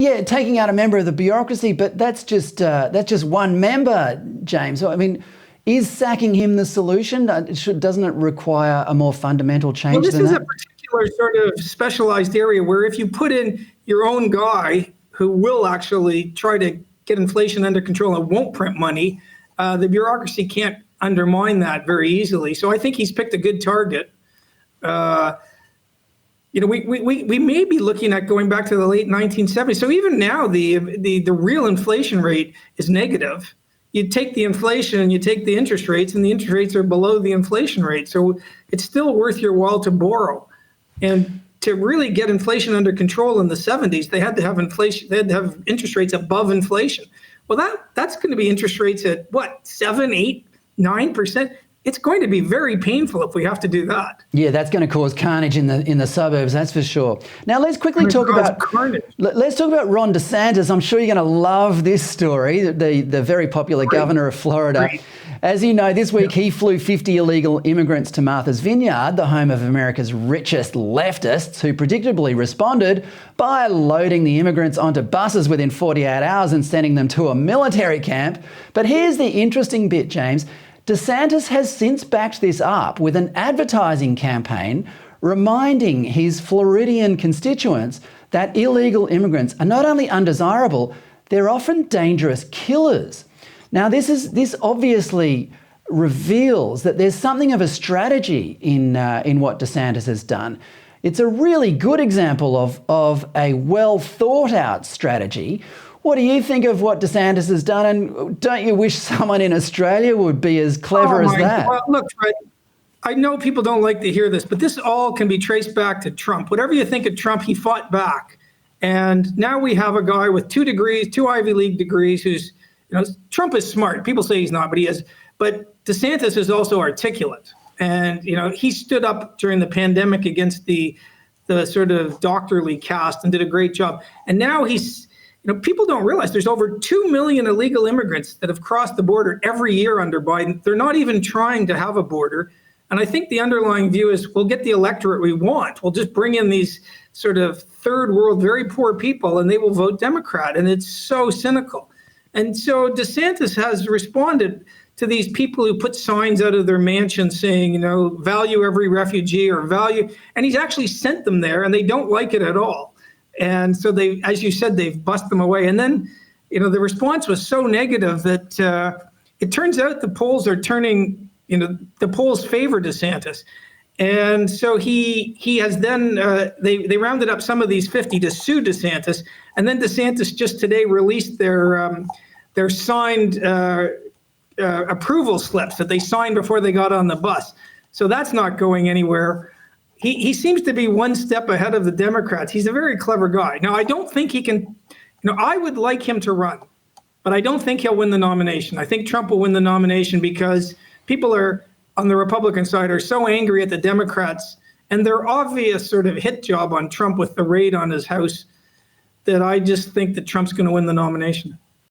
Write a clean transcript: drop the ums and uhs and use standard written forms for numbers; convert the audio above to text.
Yeah, taking out a member of the bureaucracy, but that's just one member, James. I mean, is sacking him the solution? Doesn't it require a more fundamental change Well, than this is that? a particular sort of specialized area where if you put in your own guy who will actually try to get inflation under control and won't print money, the bureaucracy can't undermine that very easily. So I think he's picked a good target. You know, we may be looking at going back to the late 1970s. So even now, the real inflation rate is negative. You take the inflation and you take the interest rates, and the interest rates are below the inflation rate. So it's still worth your while to borrow. And to really get inflation under control in the 70s, they had to have inflation. They had to have interest rates above inflation. Well, that's going to be interest rates at what, 7, 8, 9%. It's going to be very painful if we have to do that. Yeah, that's going to cause carnage in the suburbs, that's for sure. Now let's quickly talk about carnage. Let's talk about Ron DeSantis. I'm sure you're going to love this story. The very popular governor of Florida. Great. As you know, this week he flew 50 illegal immigrants to Martha's Vineyard, the home of America's richest leftists, who predictably responded by loading the immigrants onto buses within 48 hours and sending them to a military camp. But here's the interesting bit, James. DeSantis has since backed this up with an advertising campaign reminding his Floridian constituents that illegal immigrants are not only undesirable, they're often dangerous killers. Now, this obviously reveals that there's something of a strategy in what DeSantis has done. It's a really good example of a well thought out strategy. What do you think of what DeSantis has done? And don't you wish someone in Australia would be as clever as that? Well, look, Fred, I know people don't like to hear this, but this all can be traced back to Trump. Whatever you think of Trump, he fought back. And now we have a guy with 2 degrees, 2 Ivy League degrees, who's, you know, Trump is smart. People say he's not, but he is. But DeSantis is also articulate. And, you know, he stood up during the pandemic against the sort of doctorly cast and did a great job. And now he's, you know, people don't realize there's over 2 million illegal immigrants that have crossed the border every year under Biden. They're not even trying to have a border. And I think the underlying view is we'll get the electorate we want. We'll just bring in these sort of third world, very poor people, and they will vote Democrat. And it's so cynical. And so DeSantis has responded to these people who put signs out of their mansion saying, you know, value every refugee or value. And he's actually sent them there, and they don't like it at all. And so they, as you said, they've bussed them away. And then, you know, the response was so negative that it turns out the polls are turning, you know, the polls favor DeSantis. And so he has then, they rounded up some of these 50 to sue DeSantis. And then DeSantis just today released their signed approval slips that they signed before they got on the bus. So that's not going anywhere. He seems to be one step ahead of the Democrats. He's a very clever guy. Now, I don't think he can, you know, I would like him to run, but I don't think he'll win the nomination. I think Trump will win the nomination because people are on the Republican side are so angry at the Democrats and their obvious sort of hit job on Trump with the raid on his house that I just think that Trump's going to win the nomination.